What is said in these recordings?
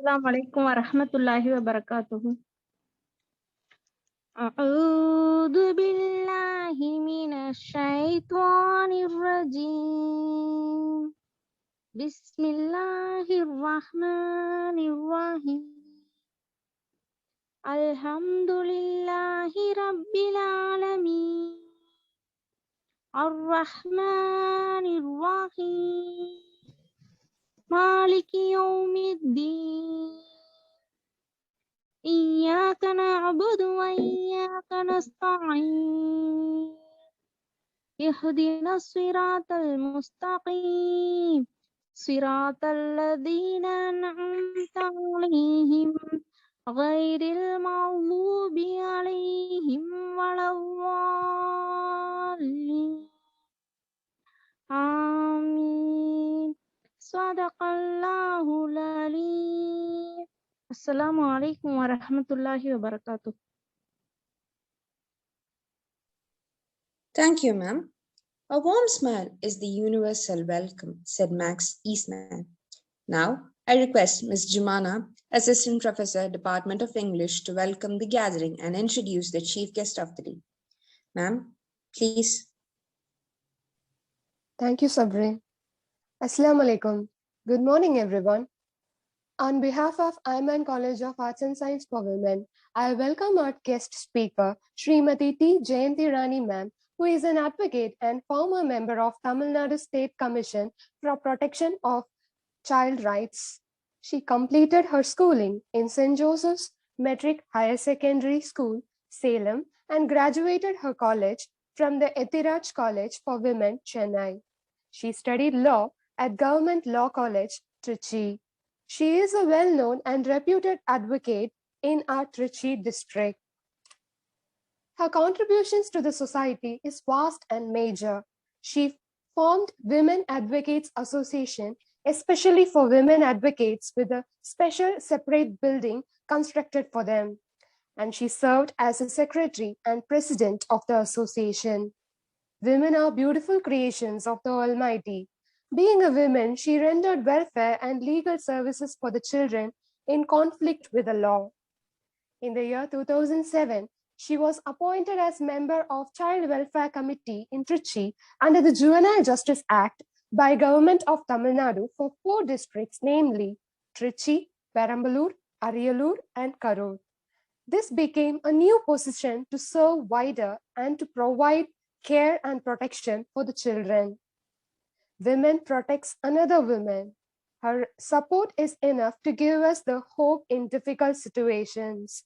Assalamu alaikum wa rahmatullahi wa barakatuhu. A'udhu billahi minash shaitanir rajim. Bismillahirrahmanirrahim. Alhamdulillahi rabbil alamin. Ar-Rahmanir Rahim. Maliki yawmiddin. Iyyaka na'budu wa iyyaka nasta'in. Ihdinas siratal mustaqim. Siratal ladzina an'amta 'alaihim ghairil maghdubi 'alaihim waladdallin. Amin. Sadaqallahul alim. Assalamu alaikum wa rahmatullahi wa barakatuh. Thank you, ma'am. A warm smile is the universal welcome, said Max Eastman. Now, I request Ms. Jumana, Assistant Professor, Department of English, to welcome the gathering and introduce the chief guest of the day. Ma'am, please. Thank you, Sabri. Assalamu alaikum. Good morning, everyone. On behalf of Aiman College of Arts and Science for Women, I welcome our guest speaker, Srimati T. Jayanti Rani ma'am, who is an advocate and former member of Tamil Nadu State Commission for Protection of Child Rights. She completed her schooling in St. Joseph's Metric Higher Secondary School, Salem, and graduated her college from the Ethiraj College for Women, Chennai. She studied law at Government Law College, Trichy. She is a well-known and reputed advocate in our Trichy district. Her contributions to the society is vast and major. She formed Women Advocates Association, especially for women advocates, with a special separate building constructed for them. And she served as a secretary and president of the association. Women are beautiful creations of the Almighty. Being a woman, she rendered welfare and legal services for the children in conflict with the law. In the year 2007, she was appointed as member of Child Welfare Committee in Trichy under the Juvenile Justice Act by Government of Tamil Nadu for 4 districts, namely Trichy, Perambalur, Ariyalur, and Karur. This became a new position to serve wider and to provide care and protection for the children. Women protects another woman. Her support is enough to give us the hope in difficult situations.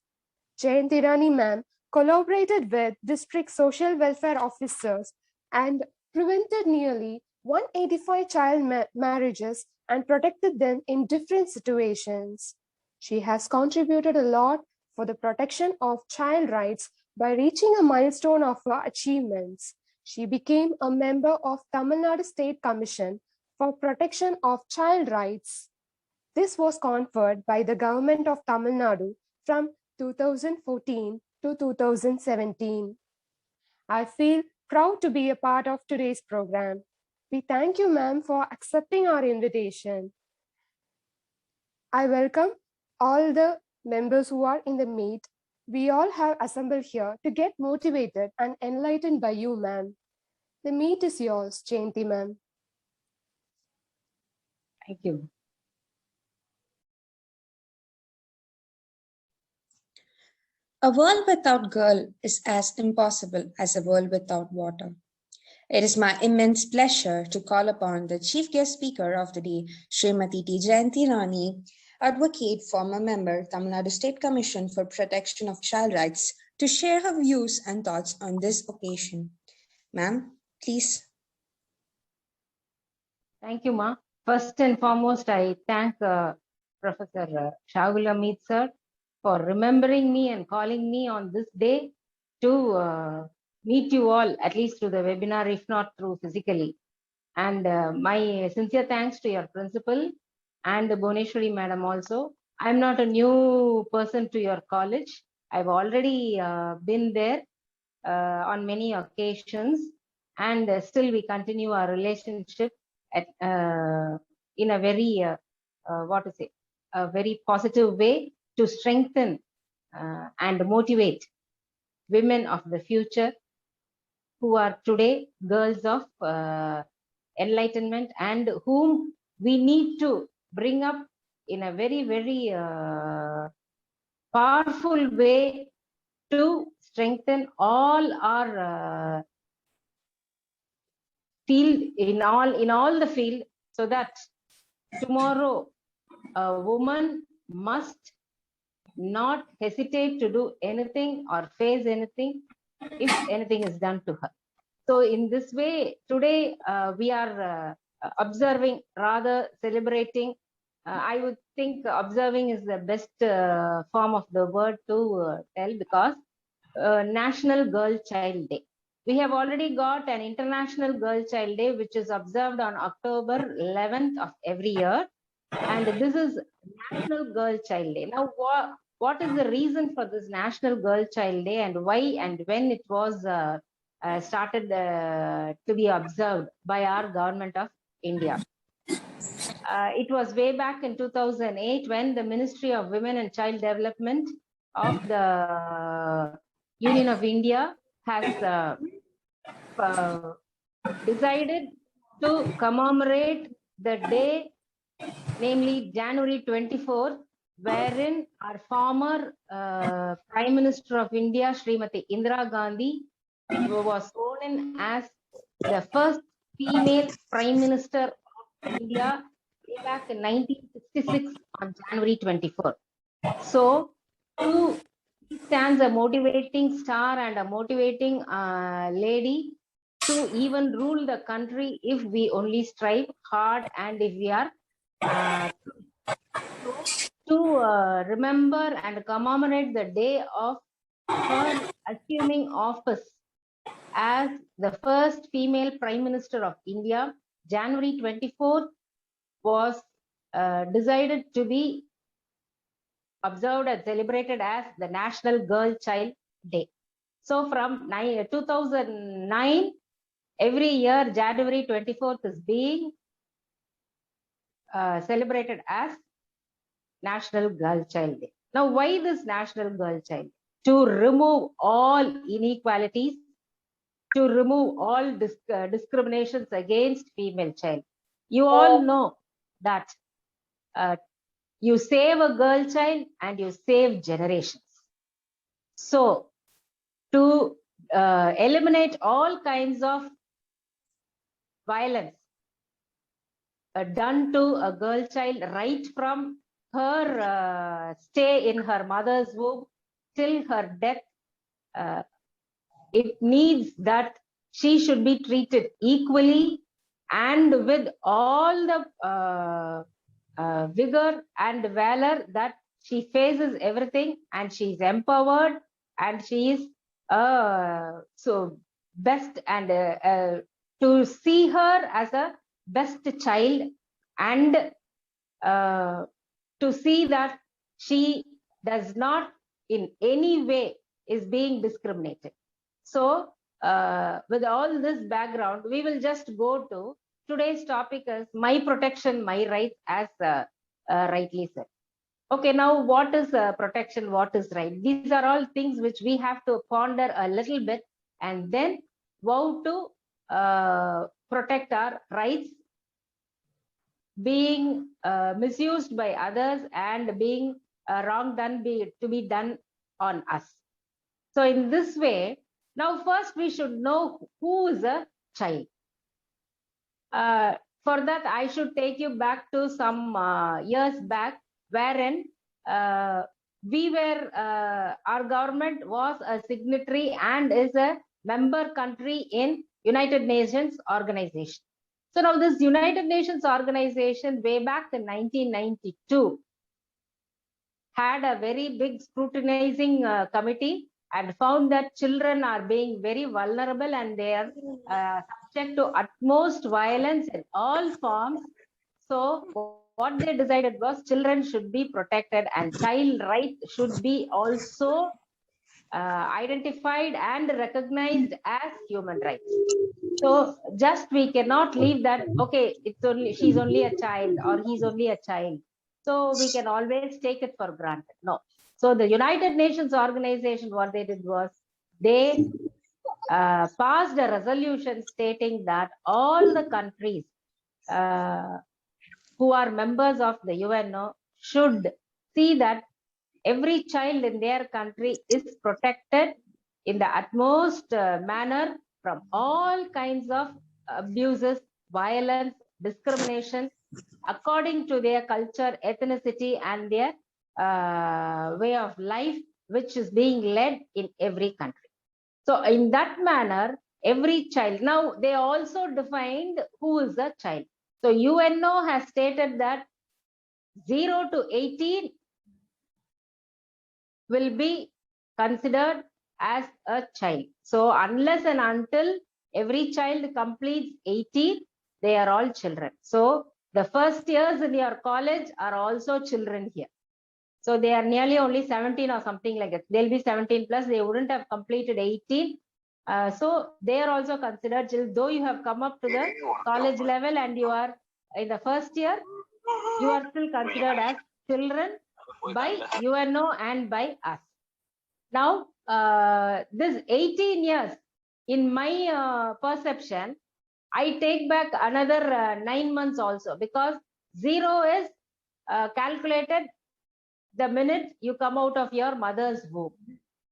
Jayanti Rani ma'am collaborated with district social welfare officers and prevented nearly 185 child marriages and protected them in different situations. She has contributed a lot for the protection of child rights by reaching a milestone of her achievements. She became a member of Tamil Nadu State Commission for Protection of Child Rights. This was conferred by the Government of Tamil Nadu from 2014 to 2017. I feel proud to be a part of today's program. We thank you, ma'am, for accepting our invitation. I welcome all the members who are in the meet. We all have assembled here to get motivated and enlightened by you, ma'am. The meet is yours, Jayanti ma'am. Thank you. A world without girl is as impossible as a world without water. It is my immense pleasure to call upon the chief guest speaker of the day, Srimati T. Jayanti Rani, advocate, former member, Tamil Nadu State Commission for Protection of Child Rights, to share her views and thoughts on this occasion. Ma'am, please. Thank you, Ma. First and foremost, I thank Professor Shahul Amit sir for remembering me and calling me on this day to meet you all, at least through the webinar, if not through physically. And my sincere thanks to your principal and the Boneshwari madam also. I'm not a new person to your college. I've already been there on many occasions, and still we continue our relationship at, in a very, what to say, a very positive way to strengthen and motivate women of the future who are today girls of enlightenment and whom we need to bring up in a very, very powerful way to strengthen all our field in all the field, so that tomorrow a woman must not hesitate to do anything or face anything if anything is done to her. So in this way, today we are observing, rather celebrating. I would think observing is the best form of the word to tell, because National Girl Child Day. We have already got an International Girl Child Day, which is observed on October 11th of every year. And this is National Girl Child Day. Now, what is the reason for this National Girl Child Day, and why and when it was started to be observed by our government of India? It was way back in 2008 when the Ministry of Women and Child Development of the Union of India has decided to commemorate the day, namely January 24th, wherein our former Prime Minister of India, Srimati Indira Gandhi, was sworn in as the first female Prime Minister of India way back in 1966 on January 24th. So, she stands a motivating star and a motivating lady to even rule the country if we only strive hard and if we are to remember and commemorate the day of her assuming office as the first female Prime Minister of India. January 24th was decided to be observed and celebrated as the National Girl Child Day. So from 2009, every year January 24th is being celebrated as National Girl Child Day. Now, why this National Girl Child Day? To remove all inequalities, to remove all discriminations against female child. You all know that you save a girl child and you save generations. So, to eliminate all kinds of violence done to a girl child right from her stay in her mother's womb till her death, it needs that she should be treated equally and with all the vigor and valor that she faces everything, and she is empowered, and she is so best, and to see her as a best child, and to see that she does not in any way is being discriminated. So with all this background, we will just go to today's topic is my protection, my rights, as rightly said. Okay, now what is protection, what is right? These are all things which we have to ponder a little bit and then vow to protect our rights being misused by others and being wrong done to be done on us. So in this way, now first we should know who is a child. For that, I should take you back to some years back, wherein we were, our government was a signatory and is a member country in United Nations organization. So now this United Nations organization, way back in 1992, had a very big scrutinizing committee and found that children are being very vulnerable and they are subject to utmost violence in all forms. So what they decided was children should be protected and child rights should be also identified and recognized as human rights. So just we cannot leave that, okay, it's only, she's only a child or he's only a child. So we can always take it for granted. No. So the United Nations organization, what they did was they passed a resolution stating that all the countries who are members of the UNO should see that every child in their country is protected in the utmost manner from all kinds of abuses, violence, discrimination, according to their culture, ethnicity, and their way of life, which is being led in every country. So in that manner, every child, now they also defined who is a child. So UNO has stated that 0 to 18 will be considered as a child. So unless and until every child completes 18, they are all children. So the first years in your college are also children here. So they are nearly only 17 or something like that. They'll be 17 plus, they wouldn't have completed 18. So they are also considered children. Though you have come up to the college level and you are in the first year, you are still considered as children by UNO and by us. Now, this 18 years, in my perception, I take back another 9 months also, because 0 is calculated the minute you come out of your mother's womb.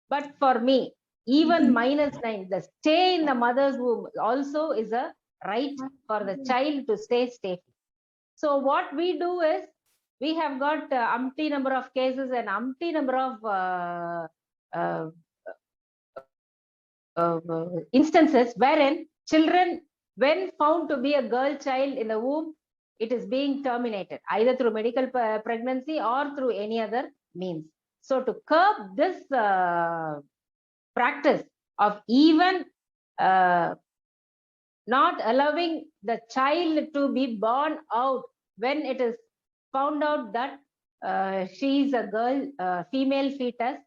But for me, even -9, the stay in the mother's womb also is a right for the child to stay safe. So what we do is, we have got umpty number of cases and umpty number of instances wherein children, when found to be a girl child in the womb, it is being terminated either through medical pregnancy or through any other means. So to curb this practice of even not allowing the child to be born out when it is found out that she is a girl, female fetus,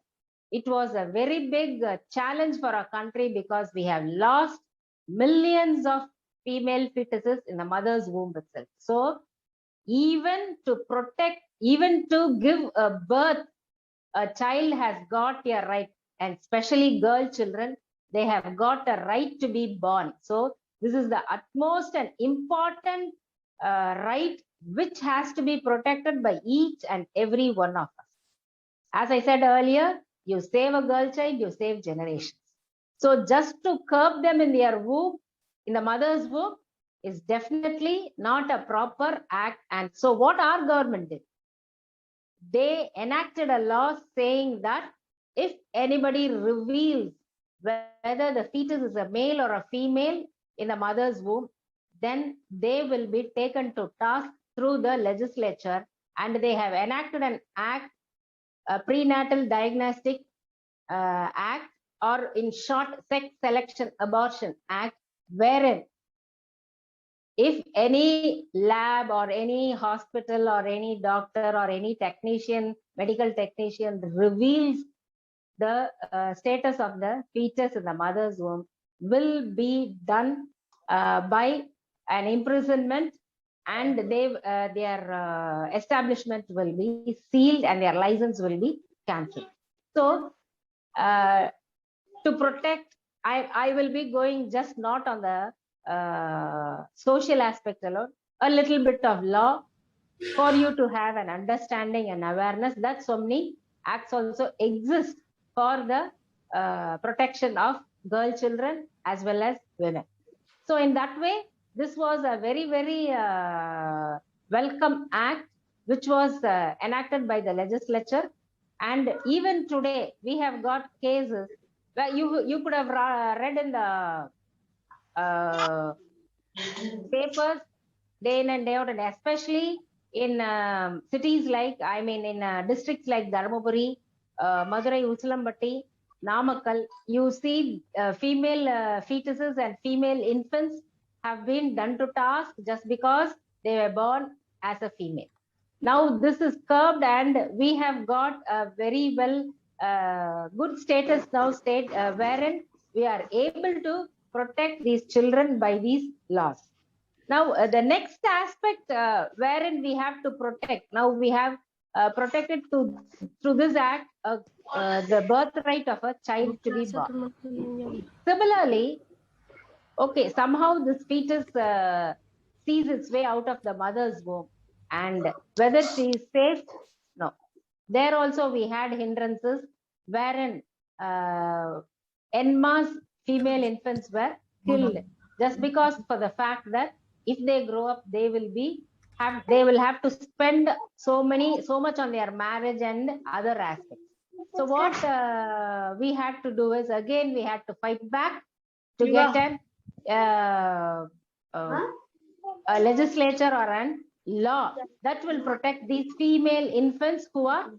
it was a very big challenge for our country, because we have lost millions of female fetuses in the mother's womb itself. So even to protect, even to give a birth, a child has got a right, and especially girl children, they have got a right to be born. So this is the utmost and important right which has to be protected by each and every one of us. As I said earlier, you save a girl child, you save generations. So just to curb them in their womb, in the mother's womb, is definitely not a proper act. And so what our government did, they enacted a law saying that if anybody reveals whether the fetus is a male or a female in the mother's womb, then they will be taken to task through the legislature, and they have enacted an act, a prenatal diagnostic act, or in short, sex selection abortion act, wherein if any lab or any hospital or any doctor or any technician, medical technician, reveals the status of the fetus in the mother's womb, will be done by an imprisonment, and their establishment will be sealed and their license will be cancelled. So to protect, I will be going just not on the social aspect alone, a little bit of law, for you to have an understanding and awareness that so many acts also exist for the protection of girl children as well as women. So in that way, this was a very, very welcome act which was enacted by the legislature. And even today, we have got cases where you could have read in the papers day in and day out, and especially in cities like, in districts like Dharmaburi, Madurai, Usulambatti, Namakkal, you see female fetuses and female infants have been done to task just because they were born as a female. Now this is curbed, and we have got a very well good status now, wherein we are able to protect these children by these laws. Now, the next aspect wherein we have to protect, now we have protected through this act the birthright of a child to be born. Similarly, okay, somehow this fetus sees its way out of the mother's womb, and whether she is safe, no. There also we had hindrances wherein en masse female infants were killed just because for the fact that if they grow up, they will have to spend so much on their marriage and other aspects. So what we had to do is, again, we had to fight back to get a legislature or a law that will protect these female infants who are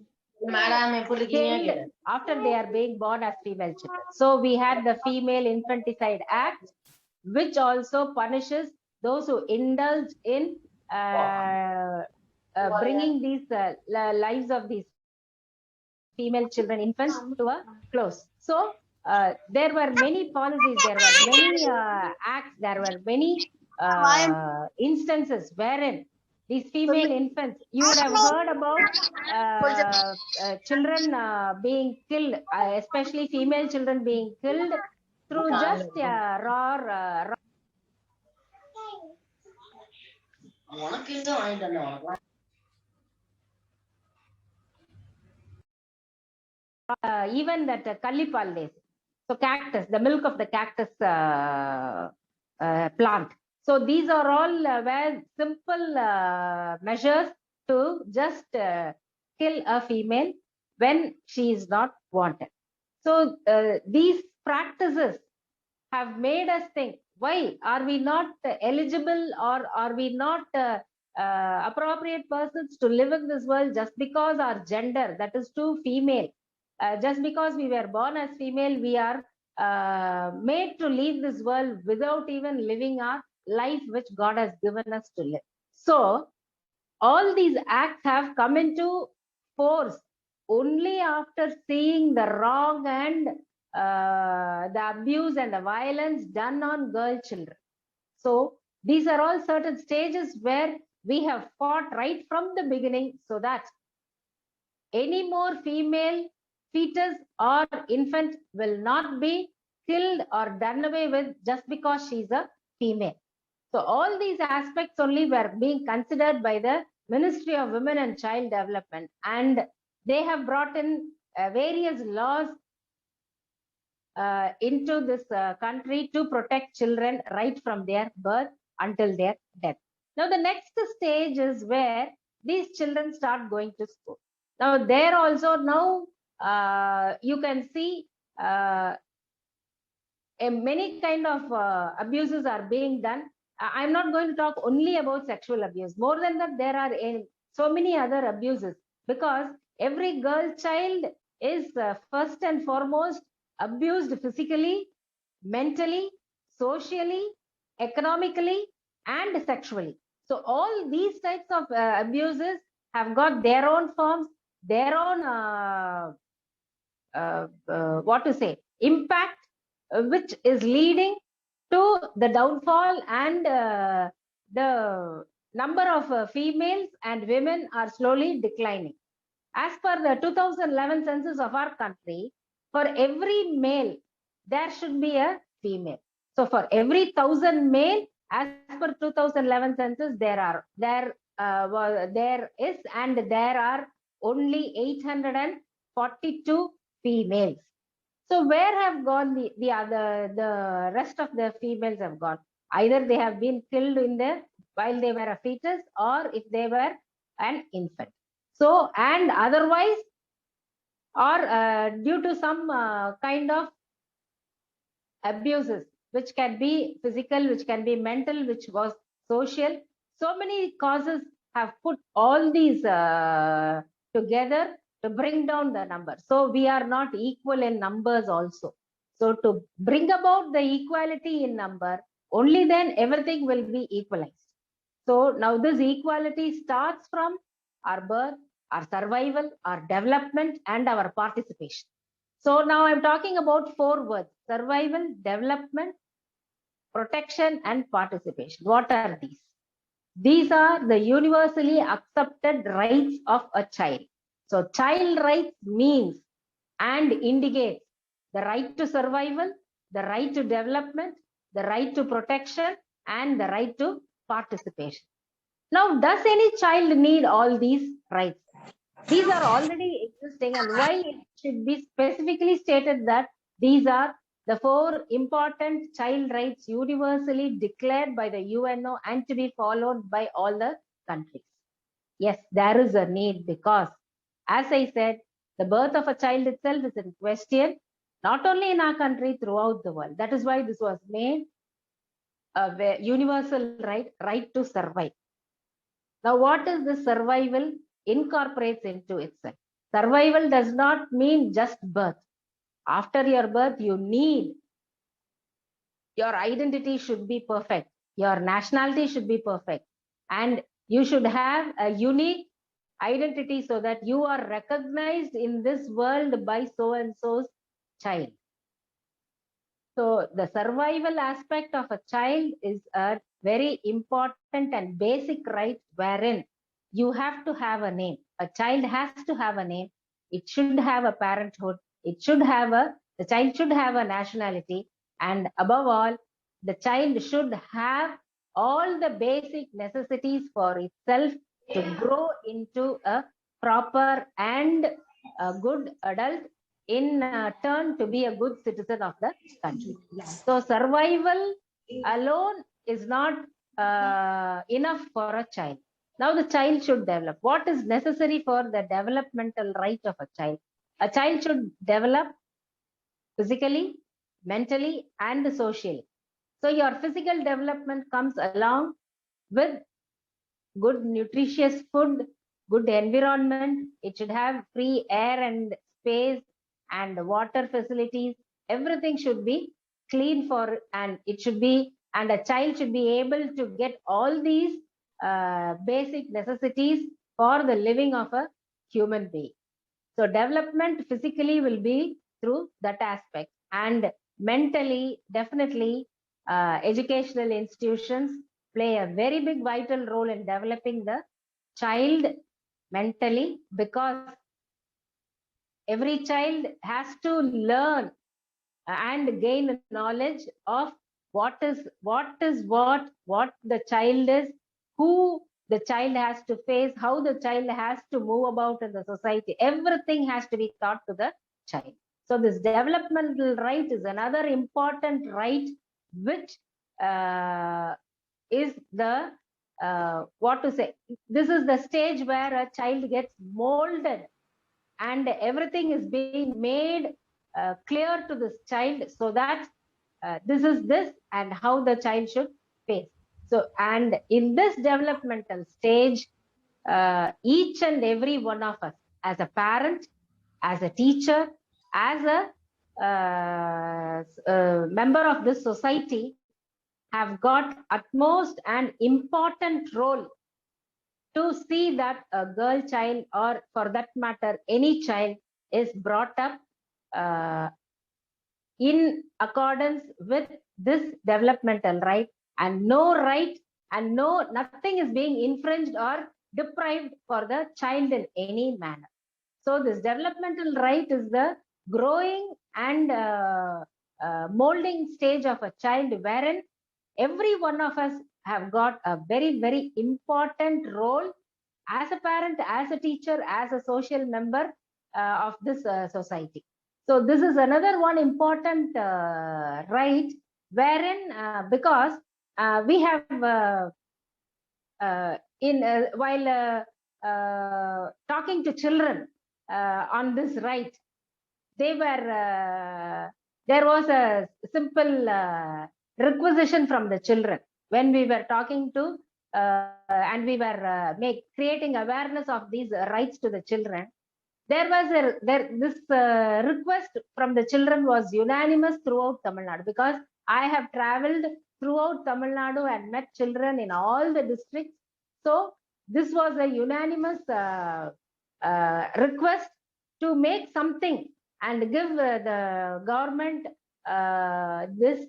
killed after they are being born as female children. So we had the Female Infanticide Act, which also punishes those who indulge in bringing these lives of these female children, infants, to a close. So there were many policies, there were many acts, there were many instances wherein these female infants, you would have heard about children being killed, especially female children being killed through just raw even that Kallipal days. So cactus, the milk of the cactus plant. So these are all were simple measures to just kill a female when she is not wanted. So these practices have made us think, why are we not eligible, or are we not appropriate persons to live in this world just because our gender, that is too female, just because we were born as female, we are made to leave this world without even living our life which God has given us to live. So all these acts have come into force only after seeing the wrong and the abuse and the violence done on girl children. So these are all certain stages where we have fought right from the beginning, so that any more female fetus or infant will not be killed or done away with just because she's a female. So all these aspects only were being considered by the Ministry of Women and Child Development, and they have brought in various laws into this country to protect children right from their birth until their death. Now the next stage is where these children start going to school. Now there also, now you can see many kind of abuses are being done. I'm not going to talk only about sexual abuse. More than that, there are so many other abuses, because every girl child is first and foremost abused physically, mentally, socially, economically, and sexually. So all these types of abuses have got their own forms, their own what to say, impact, which is leading to the downfall, and the number of females and women are slowly declining. As per the 2011 census of our country, for every male, there should be a female. So for every 1,000 male, as per 2011 census, there are only 842 females. So where have gone the rest of the females have gone? Either they have been killed while they were a fetus, or if they were an infant. So, and otherwise, or due to some kind of abuses, which can be physical, which can be mental, which was social. So many causes have put all these together to bring down the number. So we are not equal in numbers also. So to bring about the equality in number, only then everything will be equalized. So now this equality starts from our birth, our survival, our development, and our participation. So now I'm talking about 4 words: survival, development, protection, and participation. What are these? These are the universally accepted rights of a child. So child rights means and indicates the right to survival, the right to development, the right to protection, and the right to participation. Now, does any child need all these rights? These are already existing, and why it should be specifically stated that these are the 4 important child rights universally declared by the UNO and to be followed by all the countries. Yes, there is a need because, as I said, the birth of a child itself is in question, not only in our country, throughout the world. That is why this was made a universal right to survive. Now, what is the survival incorporates into itself? Survival does not mean just birth. After your birth, you need, your identity should be perfect. Your nationality should be perfect. And you should have a unique identity so that you are recognized in this world by so-and-so's child. So the survival aspect of a child is a very important and basic right wherein you have to have a name. A child has to have a name. It should have a parenthood. It should have the child should have a nationality. And above all, the child should have all the basic necessities for itself to grow into a proper and a good adult, in turn to be a good citizen of the country. So survival alone is not enough for a child. Now the child should develop. What is necessary for the developmental right of a child? A child should develop physically, mentally, and socially. So your physical development comes along with good nutritious food, good environment. It should have free air and space and water facilities. Everything should be clean for, and it should be, and a child should be able to get all these basic necessities for the living of a human being. So development physically will be through that aspect, and mentally, definitely, educational institutions play a very big vital role in developing the child mentally, because every child has to learn and gain knowledge of what the child is, who the child has to face, how the child has to move about in the society. Everything has to be taught to the child. So this developmental right is another important right, which is the this is the stage where a child gets molded and everything is being made clear to this child, so that this is this and how the child should face. So, and in this developmental stage, each and every one of us, as a parent, as a teacher, as a member of this society, have got utmost and important role to see that a girl child, or for that matter any child, is brought up in accordance with this developmental right, and no right and nothing is being infringed or deprived for the child in any manner. So this developmental right is the growing and molding stage of a child, wherein every one of us have got a very, very important role as a parent, as a teacher, as a social member of this society. So this is another one important right, wherein because we have while talking to children on this right, they were there was a simple requisition from the children when we were talking to and we were creating awareness of these rights to the children. There was this request from the children was unanimous throughout Tamil Nadu, because I have traveled throughout Tamil Nadu and met children in all the districts. So this was a unanimous request to make something and give the government this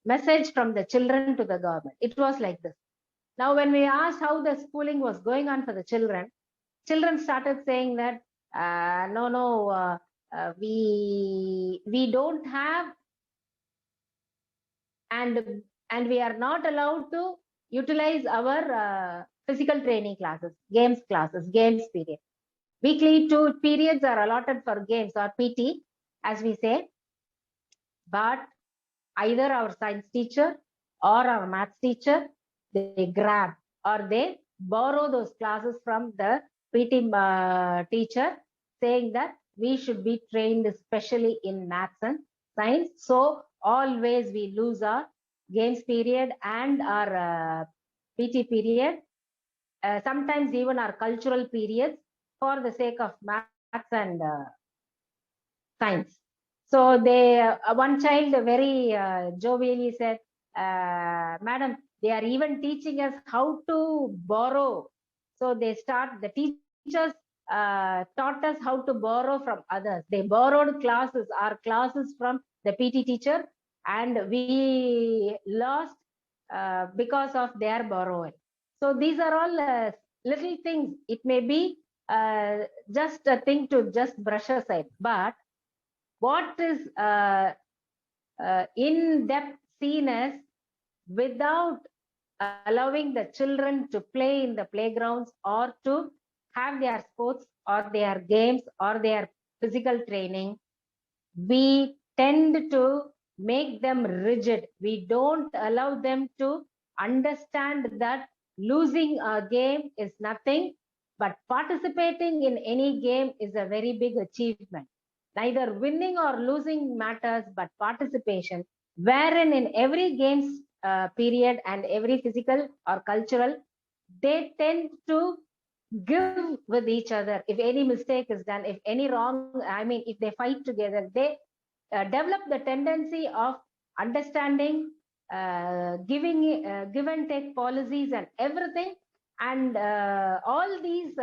message from the children to the government. It was like this. Now, when we asked how the schooling was going on for the children started saying that we don't have, and we are not allowed to utilize our physical training classes, games period. Weekly 2 periods are allotted for games or PT, as we say, but either our science teacher or our maths teacher, they grab or they borrow those classes from the PT teacher, saying that we should be trained especially in maths and science. So always we lose our games period and our PT period, sometimes even our cultural periods, for the sake of maths and science. So they, one child very jovially said, "Madam, they are even teaching us how to borrow." So the teachers taught us how to borrow from others. They borrowed our classes from the PT teacher, and we lost because of their borrowing. So these are all little things. It may be just a thing to just brush aside, but what is in depth seen as, without allowing the children to play in the playgrounds or to have their sports or their games or their physical training, we tend to make them rigid. We don't allow them to understand that losing a game is nothing, but participating in any game is a very big achievement. Neither winning or losing matters, but participation, wherein in every games period and every physical or cultural, they tend to give with each other. If any mistake is done, if any wrong, if they fight together, they develop the tendency of understanding, give and take policies and everything. And all these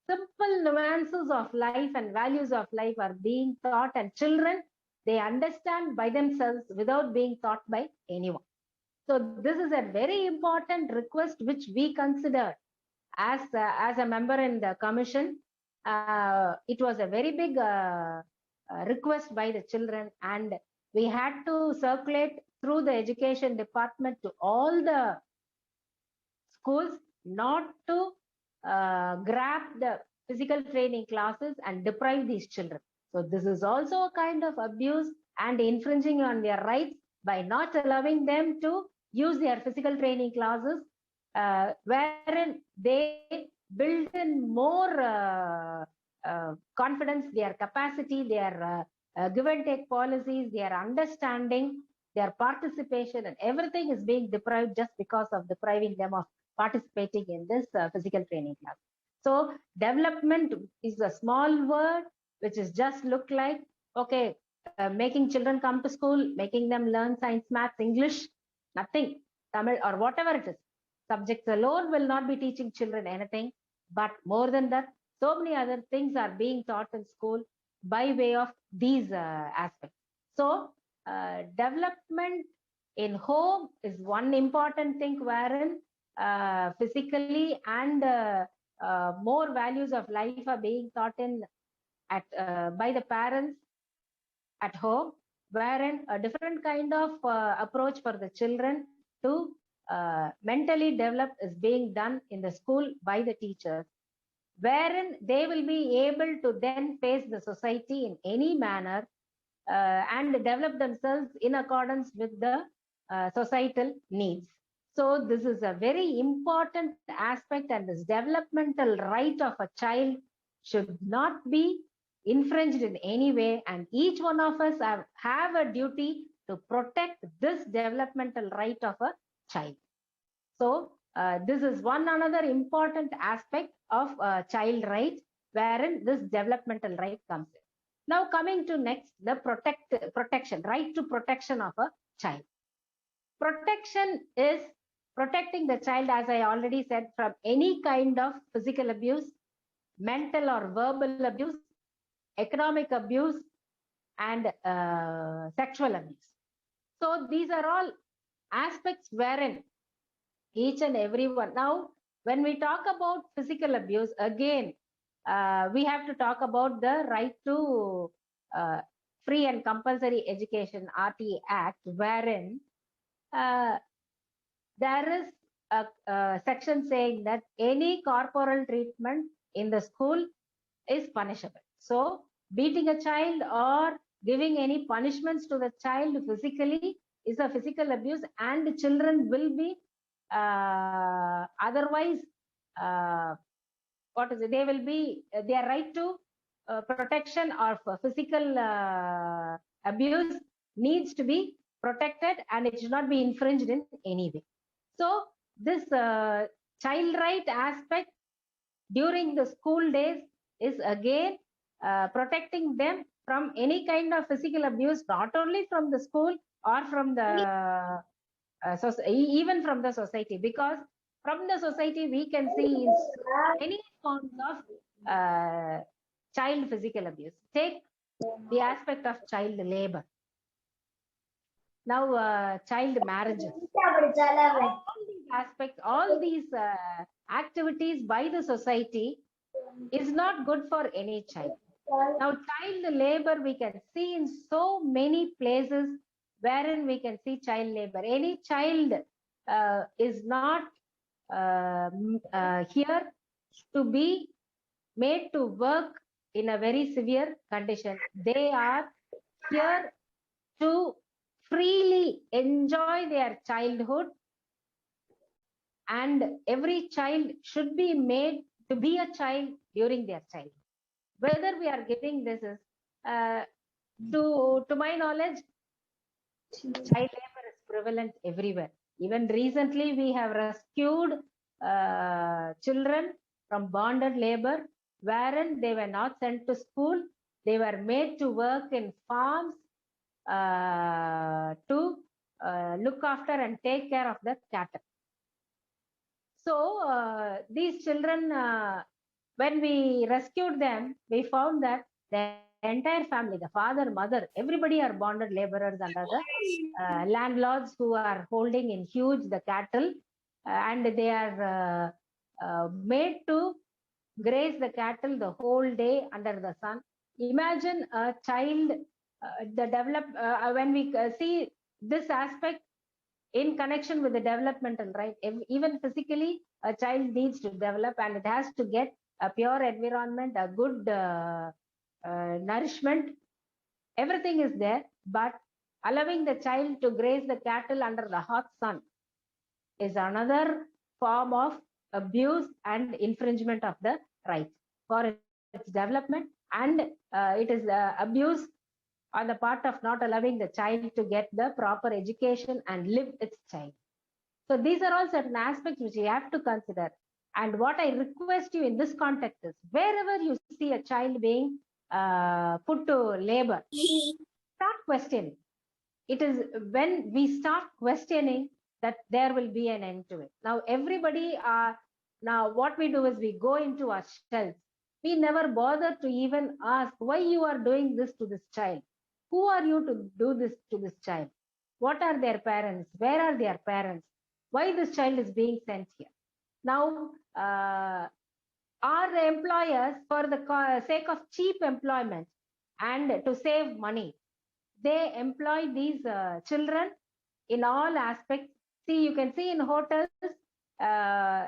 simple nuances of life and values of life are being taught, and children, they understand by themselves without being taught by anyone. So this is a very important request which we consider as a member in the commission. It was a very big request by the children, and we had to circulate through the education department to all the schools not to grab the physical training classes and deprive these children. So this is also a kind of abuse and infringing on their rights by not allowing them to use their physical training classes, wherein they build in more confidence, their capacity, their give and take policies, their understanding, their participation, and everything is being deprived just because of depriving them of participating in this physical training class. So development is a small word which is just look like, okay, making children come to school, making them learn science, maths, English, nothing, Tamil or whatever it is. Subjects alone will not be teaching children anything, but more than that, so many other things are being taught in school by way of these aspects. So development in home is one important thing, wherein physically and more values of life are being taught by the parents at home, wherein a different kind of approach for the children to mentally develop is being done in the school by the teachers, wherein they will be able to then face the society in any manner and develop themselves in accordance with the societal needs. So this is a very important aspect, and this developmental right of a child should not be infringed in any way, and each one of us have a duty to protect this developmental right of a child. So this is one another important aspect of child right, wherein this developmental right comes in. Now coming to next, the protection, right to protection of a child. Protection is protecting the child, as I already said, from any kind of physical abuse, mental or verbal abuse, economic abuse, and sexual abuse. So these are all aspects wherein each and every one. Now, when we talk about physical abuse, again, we have to talk about the right to free and compulsory education, RT Act, wherein uh, there is a section saying that any corporal treatment in the school is punishable. So beating a child or giving any punishments to the child physically is a physical abuse, and children will be otherwise what is it? They will be their right to protection or for physical abuse needs to be protected, and it should not be infringed in any way. So this child right aspect during the school days is again protecting them from any kind of physical abuse, not only from the school or from the even from the society, because from the society we can see in so many forms of child physical abuse. Take the aspect of child labor. Now, child marriages. All these aspects, all these activities by the society is not good for any child. Now, child labor we can see in so many places wherein we can see child labor. Any child is not here to be made to work in a very severe condition. They are here to freely enjoy their childhood, and every child should be made to be a child during their childhood. Whether we are giving this is, to my knowledge, child labor is prevalent everywhere. Even recently, we have rescued children from bonded labor, wherein they were not sent to school. They were made to work in farms to look after and take care of the cattle. So these children, when we rescued them, we found that the entire family, the father, mother, everybody are bonded laborers under the landlords who are holding in huge the cattle, and they are made to graze the cattle the whole day under the sun. Imagine a child, when we see this aspect in connection with the developmental, right? Even physically, a child needs to develop, and it has to get a pure environment, a good nourishment. Everything is there, but allowing the child to graze the cattle under the hot sun is another form of abuse and infringement of the rights for its development, and it is abuse on the part of not allowing the child to get the proper education and live its child. So these are all certain aspects which you have to consider. And what I request you in this context is, wherever you see a child being put to labor, start questioning. It is when we start questioning that there will be an end to it. Now, everybody, now what we do is we go into our shells. We never bother to even ask why you are doing this to this child. Who are you to do this to this child? What are their parents? Where are their parents? Why this child is being sent here? Now, our employers, for the sake of cheap employment and to save money, they employ these children in all aspects. See, you can see in hotels, uh,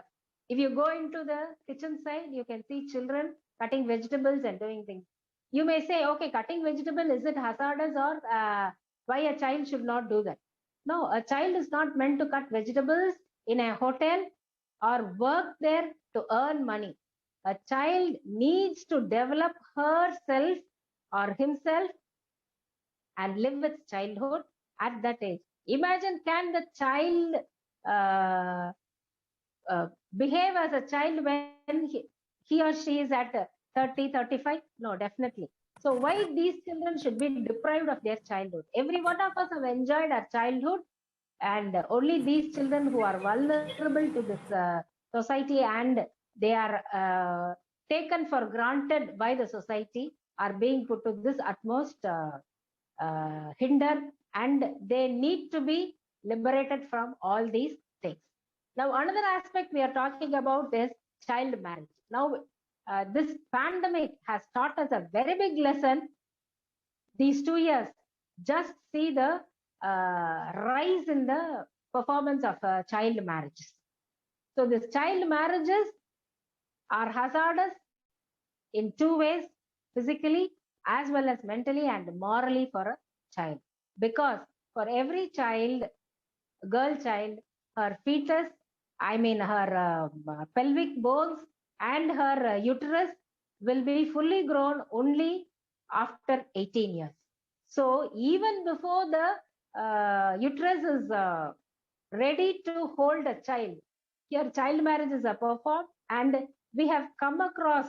if you go into the kitchen side, you can see children cutting vegetables and doing things. You may say, okay, cutting vegetable, is it hazardous, or why a child should not do that? No, a child is not meant to cut vegetables in a hotel or work there to earn money. A child needs to develop herself or himself and live with childhood at that age. Imagine, can the child uh, behave as a child when he or she is at 30, 35? No, definitely. So why these children should be deprived of their childhood? Every one of us have enjoyed our childhood, and only these children who are vulnerable to this society, and they are taken for granted by the society, are being put to this utmost hinder and they need to be liberated from all these things. Now, another aspect we are talking about is child marriage. Now, this pandemic has taught us a very big lesson these 2 years. Just see the rise in the performance of child marriages. So these child marriages are hazardous in two ways, physically as well as mentally and morally for a child. Because for every child, girl child, her fetus, I mean her pelvic bones and her uterus will be fully grown only after 18 years. So even before the uterus is ready to hold a child, here child marriages are performed, and we have come across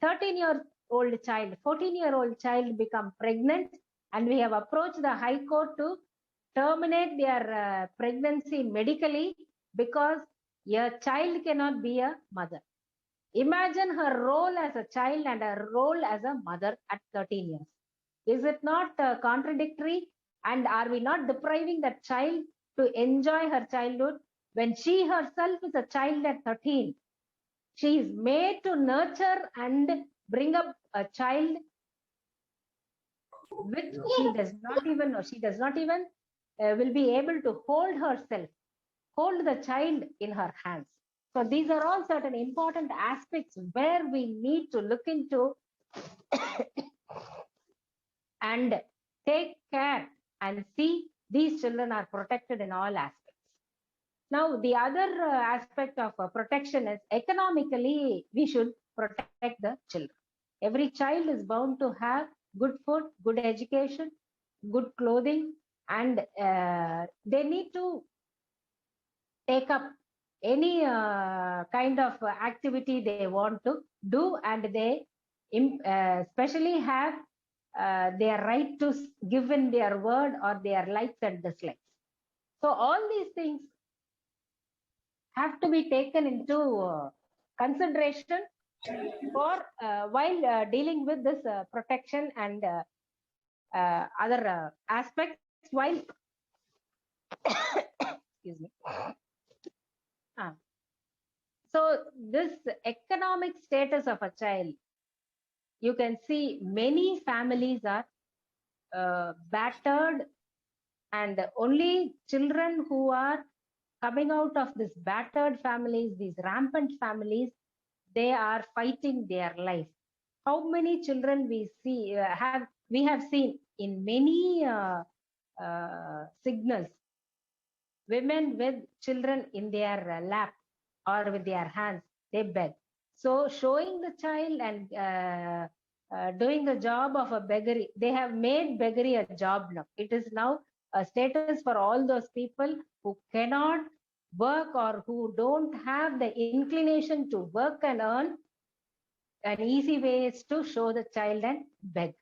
13-year-old child, 14-year-old child become pregnant, and we have approached the High Court to terminate their pregnancy medically because a child cannot be a mother. Imagine her role as a child and her role as a mother at 13 years. Is it not contradictory? And are we not depriving that child to enjoy her childhood when she herself is a child at 13? She is made to nurture and bring up a child which she does not even know. She does not even will be able to hold herself, hold the child in her hands. So these are all certain important aspects where we need to look into and take care and see these children are protected in all aspects. Now, the other aspect of protection is economically, we should protect the children. Every child is bound to have good food, good education, good clothing, and they need to take up any kind of activity they want to do, and they especially have their right to give in their word or their likes and dislikes. So all these things have to be taken into consideration for while dealing with this protection and other aspects while excuse me. So this economic status of a child, you can see many families are battered, and only children who are coming out of this battered families, these rampant families, they are fighting their life. How many children we see we have seen in many signals, women with children in their lap or with their hands, they beg. So showing the child and doing the job of a beggary, they have made beggary a job now. It is now a status for all those people who cannot work or who don't have the inclination to work and earn. An easy way is to show the child and beg.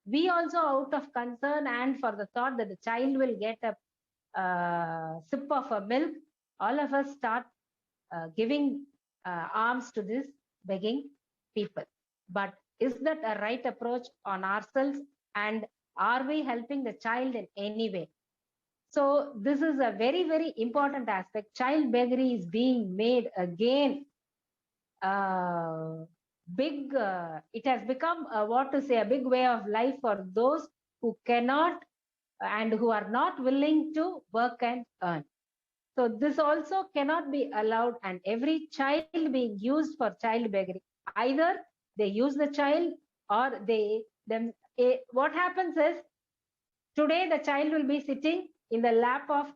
We also, out of concern and for the thought that the child will get a sip of a milk, all of us start giving alms to this begging people. But is that a right approach on ourselves, and are we helping the child in any way? So this is a very, very important aspect. Child beggary is being made again big. It has become what to say, a big way of life for those who cannot and who are not willing to work and earn. So this also cannot be allowed, and every child being used for child beggary, either they use the child or what happens is, today the child will be sitting in the lap of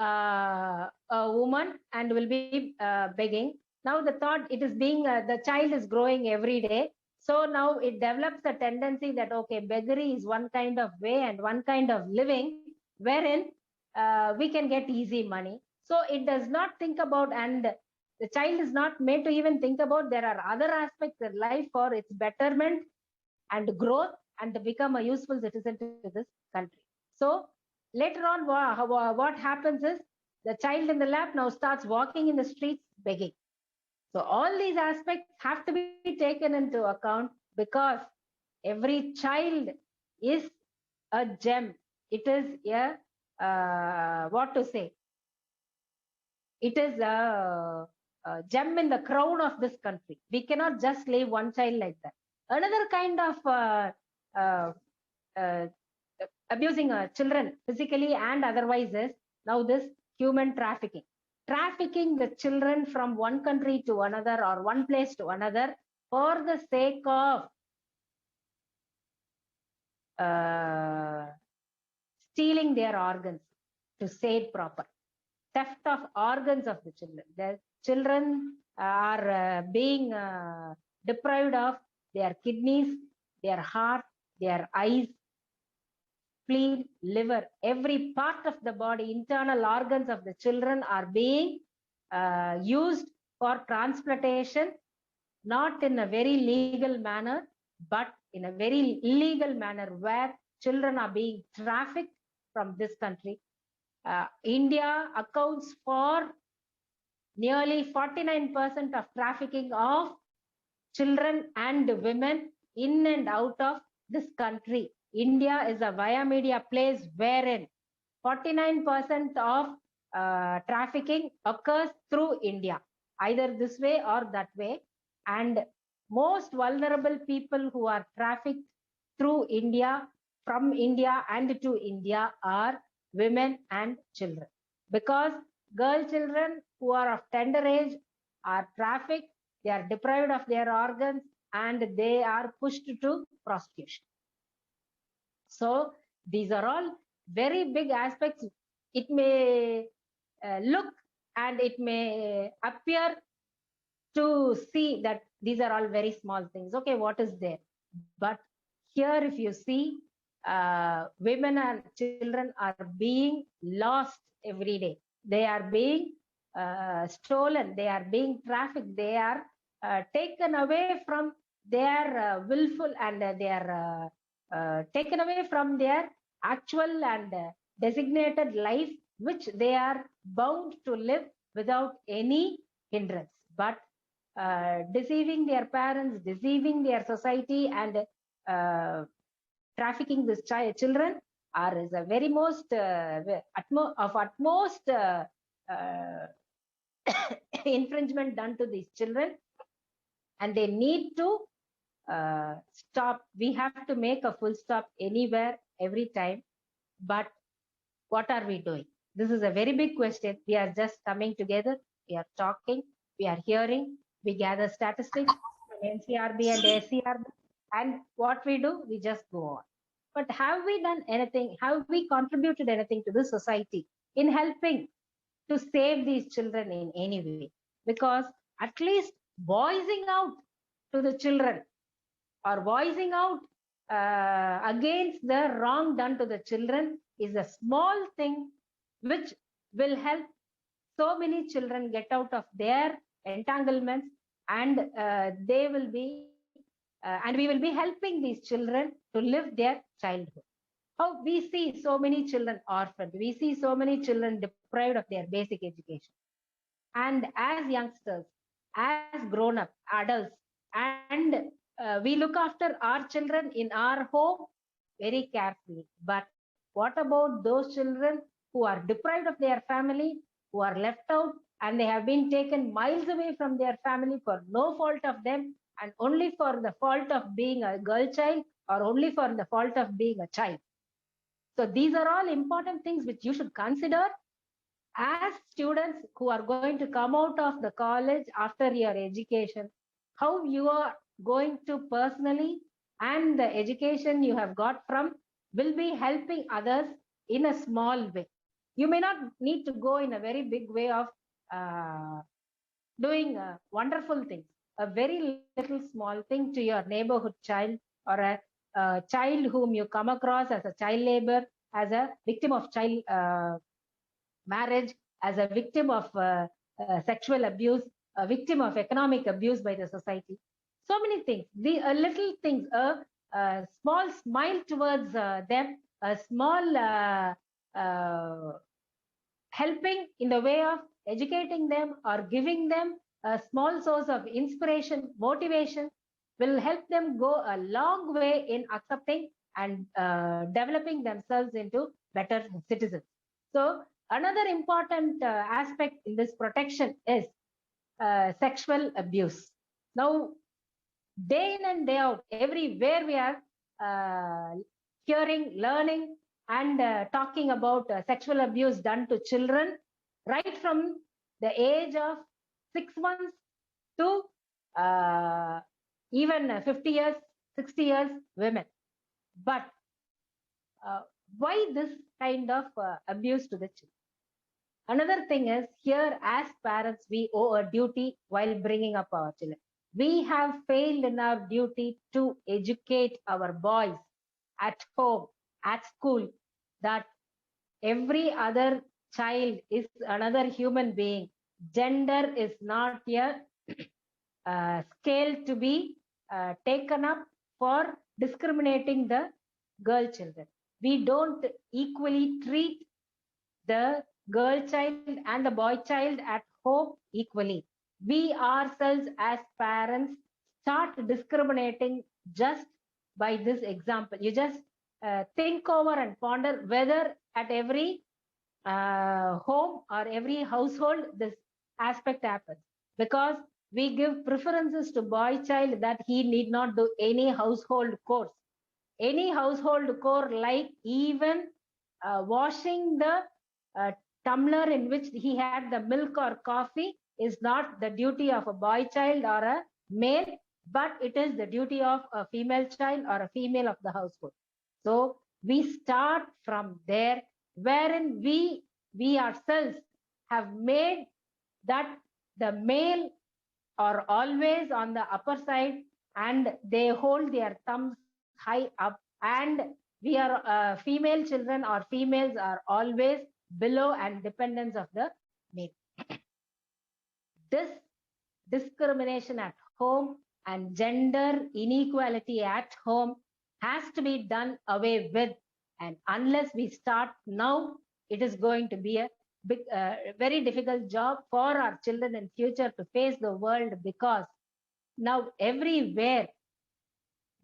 a woman and will be begging. Now the thought, it is being the child is growing every day, so now it develops a tendency that okay, beggary is one kind of way and one kind of living wherein we can get easy money. So it does not think about, and the child is not made to even think about there are other aspects of life for its betterment and growth and to become a useful citizen to this country. So later on, what happens is the child in the lap now starts walking in the streets begging. So all these aspects have to be taken into account, because every child is a gem. It is what to say? It is a gem in the crown of this country. We cannot just leave one child like that. Another kind of uh, uh, abusing children physically and otherwise is now this human trafficking. Trafficking the children from one country to another or one place to another for the sake of stealing their organs to say it proper. Theft of organs of the children. The children are being deprived of their kidneys, their heart, their eyes, spleen, liver, every part of the body, internal organs of the children are being used for transplantation, not in a very legal manner, but in a very illegal manner where children are being trafficked from this country. India accounts for nearly 49% of trafficking of children and women in and out of this country. India is a via media place wherein 49% of trafficking occurs through India, either this way or that way. And most vulnerable people who are trafficked through India, from India and to India are women and children. Because girl children who are of tender age are trafficked, they are deprived of their organs, and they are pushed to prostitution. So these are all very big aspects. It may look and it may appear to see that these are all very small things. Okay, what is there? But here, if you see, women and children are being lost every day. They are being stolen. They are being trafficked. They are taken away from their willful, and they are taken away from their actual and designated life, which they are bound to live without any hindrance. But deceiving their parents, deceiving their society, and trafficking these children is a very most of utmost infringement done to these children, and they need to stop. We have to make a full stop anywhere, every time. But what are we doing? This is a very big question. We are just coming together, we are talking, we are hearing, we gather statistics from NCRB and ACRB, and what we do, we just go on. But have we done anything? Have we contributed anything to the society in helping to save these children in any way? Because at least voicing out to the children or voicing out against the wrong done to the children is a small thing which will help so many children get out of their entanglements, and they will be and we will be helping these children to live their childhood. How we see so many children orphaned, we see so many children deprived of their basic education. And as youngsters, as grown-up adults, and we look after our children in our home very carefully. But what about those children who are deprived of their family, who are left out, and they have been taken miles away from their family for no fault of them, and only for the fault of being a girl child, or only for the fault of being a child? So these are all important things which you should consider as students who are going to come out of the college after your education. How you are going to personally, and the education you have got from, will be helping others in a small way. You may not need to go in a very big way of doing wonderful things. A very little small thing to your neighborhood child, or a child whom you come across as a child labor, as a victim of child marriage, as a victim of sexual abuse, a victim of economic abuse by the society. So many things. The little things, a small smile towards them, a small helping in the way of educating them or giving them a small source of inspiration, motivation, will help them go a long way in accepting and developing themselves into better citizens. So another important aspect in this protection is sexual abuse. Now, day in and day out, everywhere we are hearing, learning, and talking about sexual abuse done to children, right from the age of 6 months to even 50 years, 60 years women. But why this kind of abuse to the children? Another thing is, here as parents, we owe a duty while bringing up our children. We have failed in our duty to educate our boys at home, at school, that every other child is another human being. Gender is not a scale to be taken up for discriminating the girl children. We don't equally treat the girl child and the boy child at home equally. We ourselves as parents start discriminating just by this example. You just think over and ponder whether at every home or every household this aspect happens, because we give preferences to boy child that he need not do any household chores. Any household chore, like even washing the tumbler in which he had the milk or coffee, is not the duty of a boy child or a male, but it is the duty of a female child or a female of the household. So we start from there, wherein we ourselves have made that the male are always on the upper side and they hold their thumbs high up, and we are female children or females are always below and dependents of the male. This discrimination at home and gender inequality at home has to be done away with, and unless we start now, it is going to be a big, very difficult job for our children in future to face the world, because now everywhere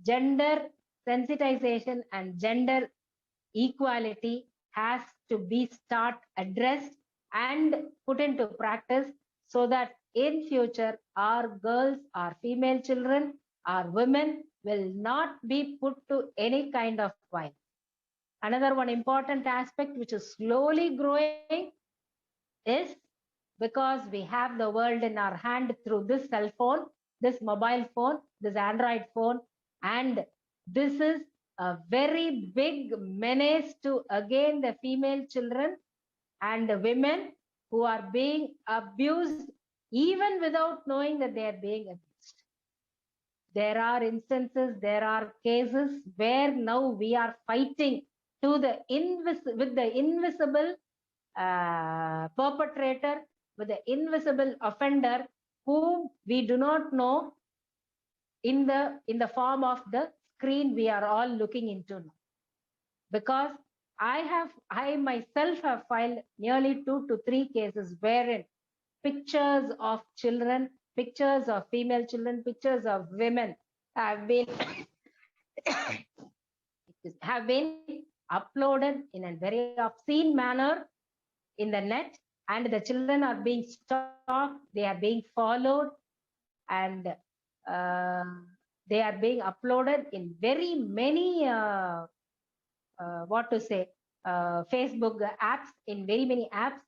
gender sensitization and gender equality has to be addressed and put into practice, so that in future our girls, our female children, our women will not be put to any kind of violence. Another one important aspect which is slowly growing is, because we have the world in our hand through this cell phone, this mobile phone, this Android phone, and this is a very big menace to again the female children and the women who are being abused even without knowing that they are being abused. There are instances, there are cases where now we are fighting to with the invisible perpetrator, with the invisible offender whom we do not know, in the form of the screen we are all looking into now. Because I myself have filed nearly 2 to 3 cases wherein pictures of children, pictures of female children, pictures of women have been uploaded in a very obscene manner in the net, and the children are being stalked, they are being followed, and they are being uploaded in very many Facebook apps, in very many apps,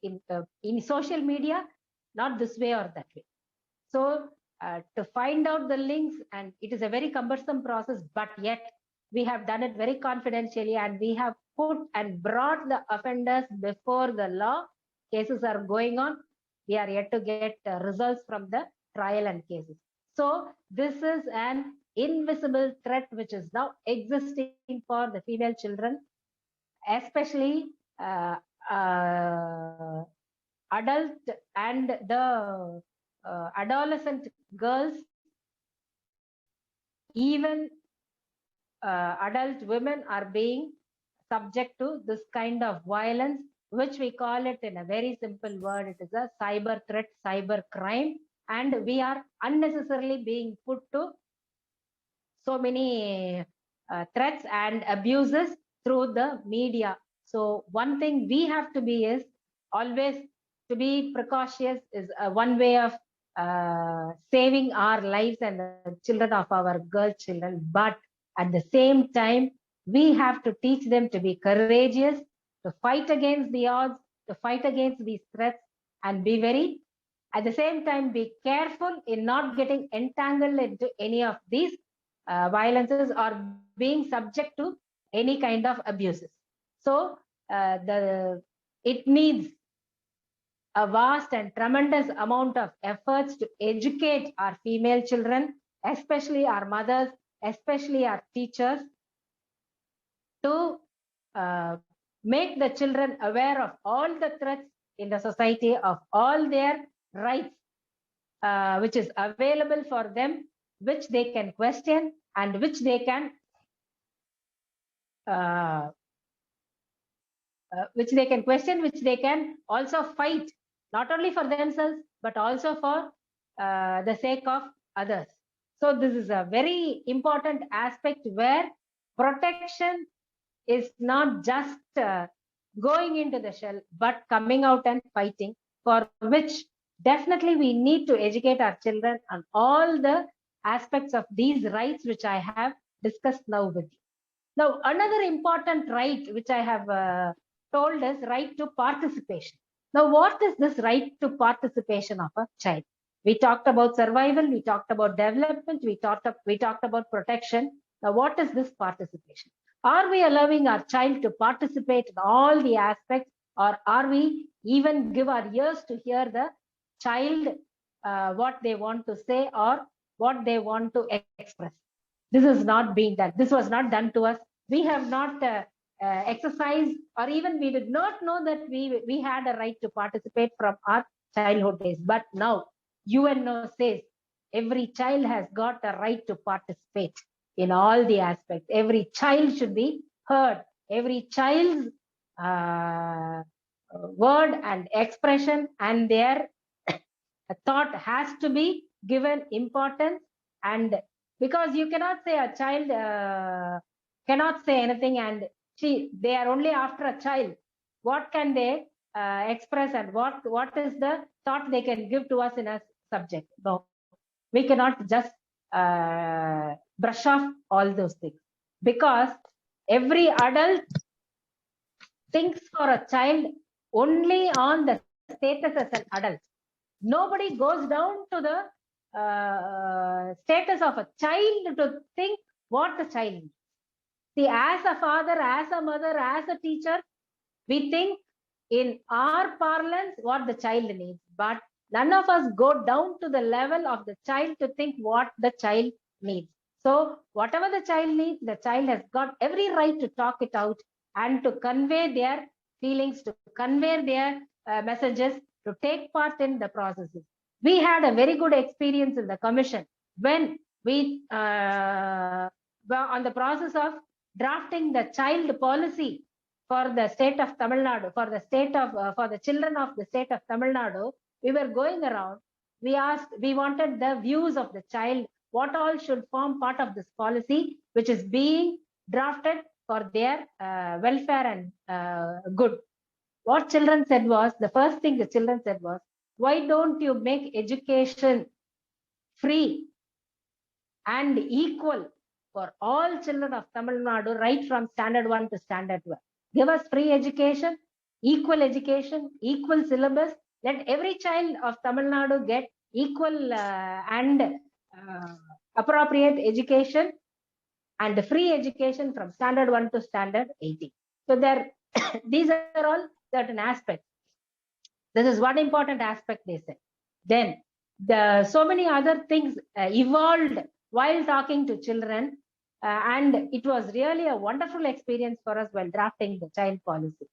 in social media, not this way or that way. So to find out the links, and it is a very cumbersome process, but yet we have done it very confidentially, and we have put and brought the offenders before the law. Cases are going on. We are yet to get results from the trial and cases. So this is an invisible threat which is now existing for the female children, especially adult and the adolescent girls, even adult women are being subject to this kind of violence, which we call it in a very simple word, it is a cyber threat, cyber crime, and we are unnecessarily being put to so many threats and abuses through the media. So one thing we have to be is always to be precautious is one way of saving our lives and the children of our girl children. But at the same time, we have to teach them to be courageous, to fight against the odds, to fight against these threats, and be very, at the same time, be careful in not getting entangled into any of these violences or being subject to any kind of abuses. So it needs a vast and tremendous amount of efforts to educate our female children, especially our mothers, especially our teachers, to make the children aware of all the threats in the society, of all their rights, which is available for them, which they can question and which they can which they can also fight, not only for themselves, but also for the sake of others. So this is a very important aspect where protection is not just going into the shell, but coming out and fighting, for which definitely we need to educate our children on all the aspects of these rights, which I have discussed now with you. Now, another important right which I have told is right to participation. Now, what is this right to participation of a child? We talked about survival, we talked about development, we talked about protection. Now, what is this participation? Are we allowing our child to participate in all the aspects, or are we even give our ears to hear the child what they want to say or what they want to express? This is not being done. This was not done to us. We have not exercised, or even we did not know that we had a right to participate from our childhood days. But now UNO says every child has got a right to participate in all the aspects. Every child should be heard. Every child's word and expression and their thought has to be given importance. And because you cannot say a child cannot say anything, and they are only after a child, what can they express, and what is the thought they can give to us in a subject? No, we cannot just brush off all those things, because every adult thinks for a child only on the status as an adult. Nobody goes down to the status of a child to think what the child needs. See, as a father, as a mother, as a teacher, we think in our parlance what the child needs, but none of us go down to the level of the child to think what the child needs. So whatever the child needs, the child has got every right to talk it out and to convey their feelings, to convey their messages, to take part in the processes. We had a very good experience in the commission when we were on the process of drafting the child policy for the state of Tamil Nadu, for the children of the state of Tamil Nadu. We were going around. We wanted the views of the child, what all should form part of this policy, which is being drafted for their welfare and good. What children said was, the first thing the children said was, why don't you make education free and equal for all children of Tamil Nadu, right from standard 1 to standard 12? Give us free education, equal syllabus. Let every child of Tamil Nadu get equal and appropriate education and free education from standard 1 to standard 18. So there, these are all certain aspects. This is one important aspect they said. Then so many other things evolved while talking to children, and it was really a wonderful experience for us while drafting the child policy.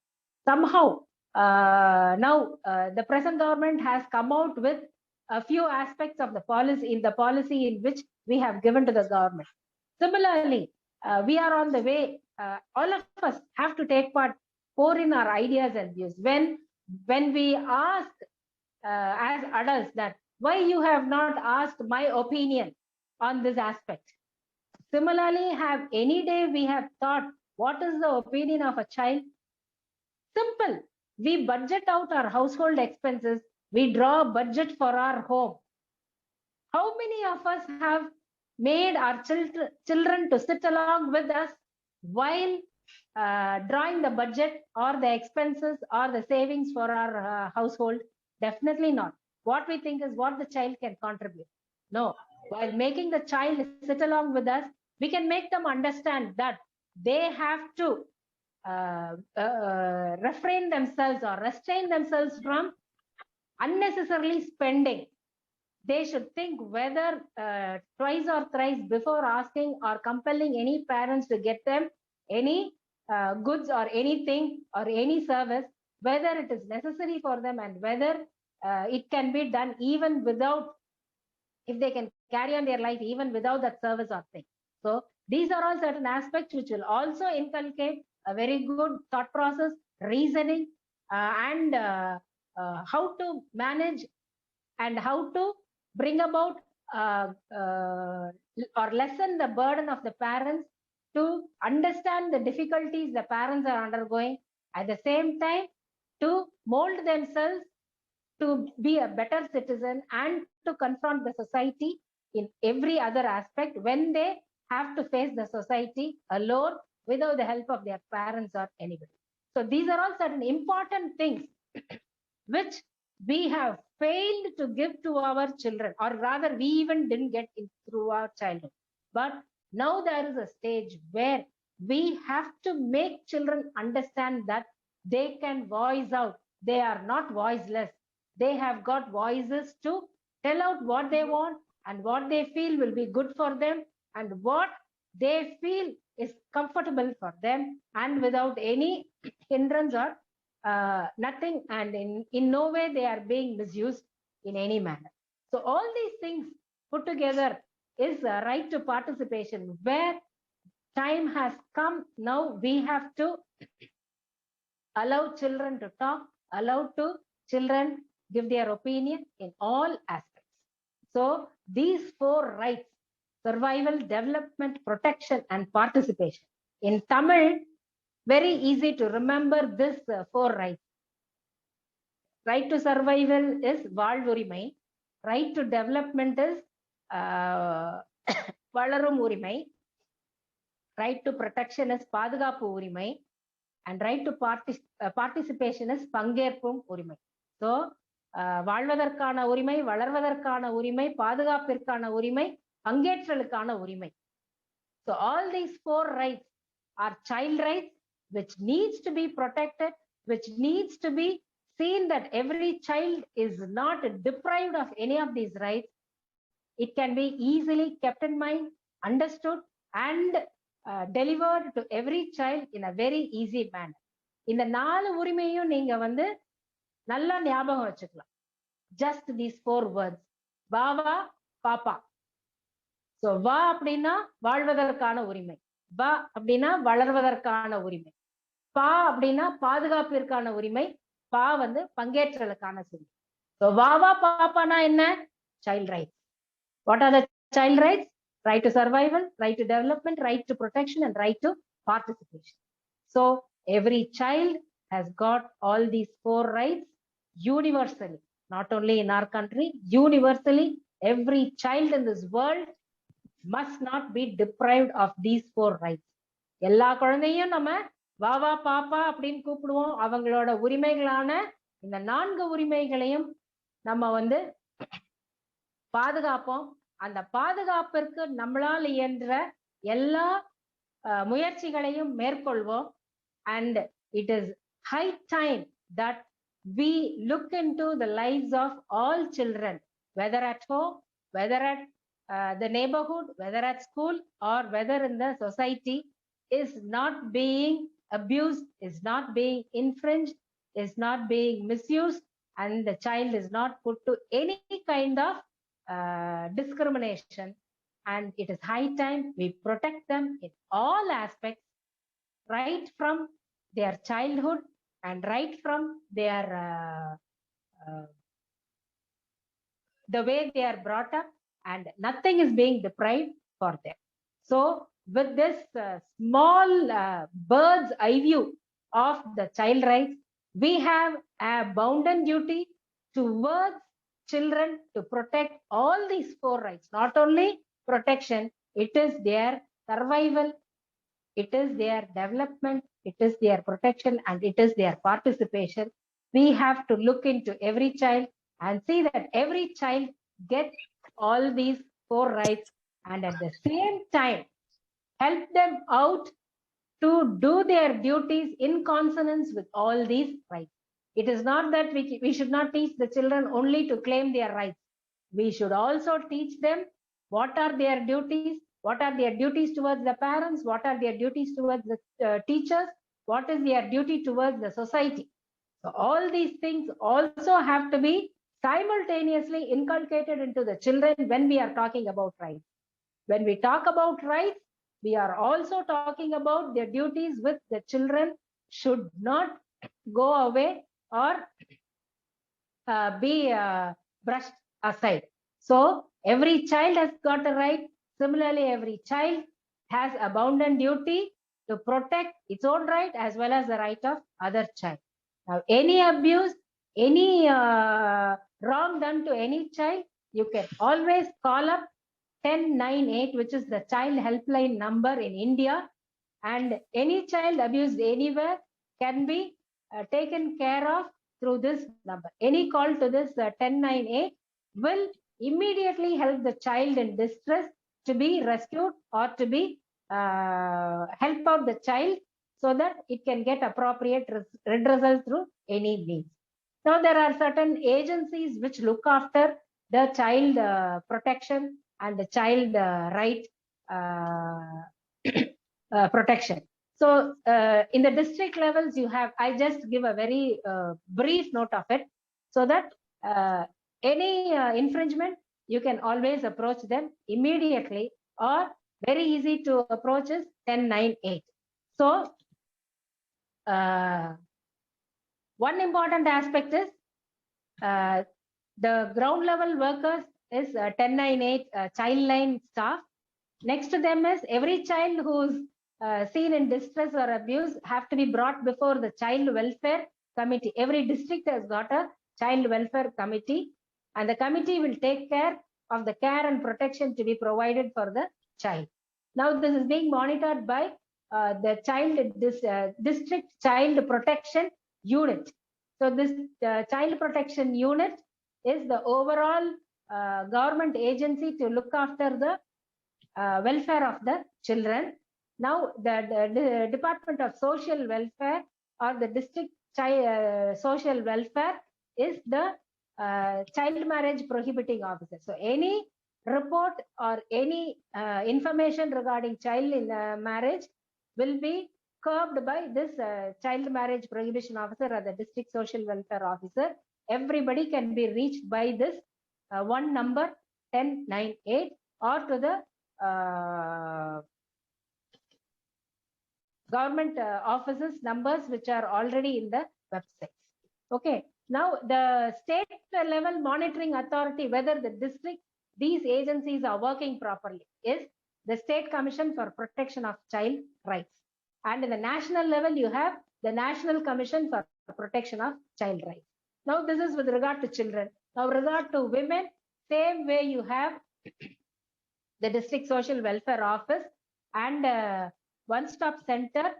Somehow now the present government has come out with a few aspects of the policy in which we have given to the government. Similarly, we are on the way. All of us have to take part, pour in our ideas and views. When we ask as adults that why you have not asked my opinion on this aspect, Similarly, have any day we have thought, what is the opinion of a child? Simple. We budget out our household expenses. We draw a budget for our home. How many of us have made our children to sit along with us while drawing the budget or the expenses or the savings for our household? Definitely not. What we think is what the child can contribute. No, while making the child sit along with us, we can make them understand that they have to refrain themselves or restrain themselves from unnecessarily spending. They should think whether twice or thrice before asking or compelling any parents to get them any goods or anything or any service, whether it is necessary for them and whether it can be done even without, if they can carry on their life even without that service or thing. So these are all certain aspects which will also inculcate a very good thought process, reasoning, and how to manage and how to bring about or lessen the burden of the parents to understand the difficulties the parents are undergoing, at the same time to mold themselves to be a better citizen and to confront the society in every other aspect when they have to face the society alone without the help of their parents or anybody. So these are all certain important things which we have failed to give to our children, or rather we even didn't get in through our childhood. But now there is a stage where we have to make children understand that they can voice out. They are not voiceless. They have got voices to tell out what they want and what they feel will be good for them and what they feel is comfortable for them, and without any hindrance or nothing, and in no way they are being misused in any manner. So all these things put together is a right to participation, where time has come. Now we have to allow children to talk, allow to children give their opinion in all aspects. So these four rights: survival, development, protection, and participation. In Tamil, very easy to remember this four rights. Right to survival is வாழ்வுரிமை. Right to development is வளரும் உரிமை. Right to protection is பாதுகாப்பு உரிமை. And right to participation is பங்கேற்பும் உரிமை. So வாழ்வதற்கான உரிமை, வளர்வதற்கான உரிமை, பாதுகாப்பிற்கான உரிமை, பங்கேற்றலுக்கான உரிமை. So all these four rights are child rights which needs to be protected, which needs to be seen that every child is not deprived of any of these rights. It can be easily kept in mind, understood, and delivered to every child in a very easy manner. இந்த 4 உரிமையும் நீங்க வந்து நல்லா ஞாபகம் வச்சுக்கலாம். Just these 4 words: வாவா, பாப்பா. So வா அப்படின்னா வாழ்வதற்கான உரிமை, வா அப்படின்னா வளர்வதற்கான உரிமை, பா அப்படின்னா பாதுகாப்பிற்கான உரிமை, பா வந்து பங்கேற்றலுக்கான உரிமை. So வாவா பாப்பானா என்ன? Child rights. What are the child rights? Right to survival, right to development, right to protection, and right to participation. So every child has got all these four rights universally, not only in our country, universally. Every child in this world must not be deprived of these four rights. எல்லா குழந்தையும் நம்ம வாவா பாப்பா அப்படின்னு கூப்பிடுவோம். அவங்களோட உரிமைகளான இந்த 4 உரிமைகளையும் நம்ம வந்து பாதுகாப்போம். அந்த பாதுகாப்பிற்கு நம்மளால் இயன்ற எல்லா முயற்சிகளையும் மேற்கொள்வோம். And it is high time that we look into the lives of all children, whether at home, whether at the neighborhood, whether at school, or whether in the society, is not being abused, is not being infringed, is not being misused, and the child is not put to any kind of discrimination. And it is high time we protect them in all aspects, right from their childhood and right from their the way they are brought up, and nothing is being deprived for them. So with this small bird's eye view of the child rights, we have a bounden duty towards children to protect all these 4 rights. Not only protection, it is their survival, it is their development, it is their protection, and it is their participation. We have to look into every child and see that every child gets all these 4 rights, and at the same time help them out to do their duties in consonance with all these rights. It is not that we should not teach the children only to claim their rights. We should also teach them what are their duties, what are their duties towards the parents, what are their duties towards the teachers, what is their duty towards the society. So all these things also have to be simultaneously inculcated into the children when we are talking about rights. When we talk about rights, we are also talking about their duties with the children should not go away or be brushed aside. So every child has got a right. Similarly, every child has a bounden duty to protect its own right as well as the right of other child. Now, any abuse, any wrong done to any child, you can always call up 1098, which is the child helpline number in India, and any child abused anywhere can be taken care of through this number. Any call to this 1098 will immediately help the child in distress to be rescued or to be help out the child so that it can get appropriate redressal through any means. Now, there are certain agencies which look after the child protection and the child right protection. So in the district levels, you have, I just give a very brief note of it so that any infringement, you can always approach them immediately, or very easy to approach is 1098. So one important aspect is the ground level workers is 1098 child line staff. Next to them is every child who's seen in distress or abuse have to be brought before the child welfare committee. Every district has got a child welfare committee, and the committee will take care of the care and protection to be provided for the child. Now, this is being monitored by the district child protection unit. So this child protection unit is the overall government agency to look after the welfare of the children. Now, the Department of Social Welfare or the district social welfare is the child marriage prohibiting officer. So any report or any information regarding child in marriage will be curbed by this child marriage prohibition officer or the district social welfare officer. Everybody can be reached by this one number 1098 or to the government offices numbers which are already in the website. Okay. Now, the state level monitoring authority, whether the district, these agencies are working properly, is the State Commission for Protection of Child Rights. And in the national level, you have the National Commission for Protection of Child Rights. Now, this is with regard to children. Now, with regard to women, same way you have the district social welfare office and one-stop center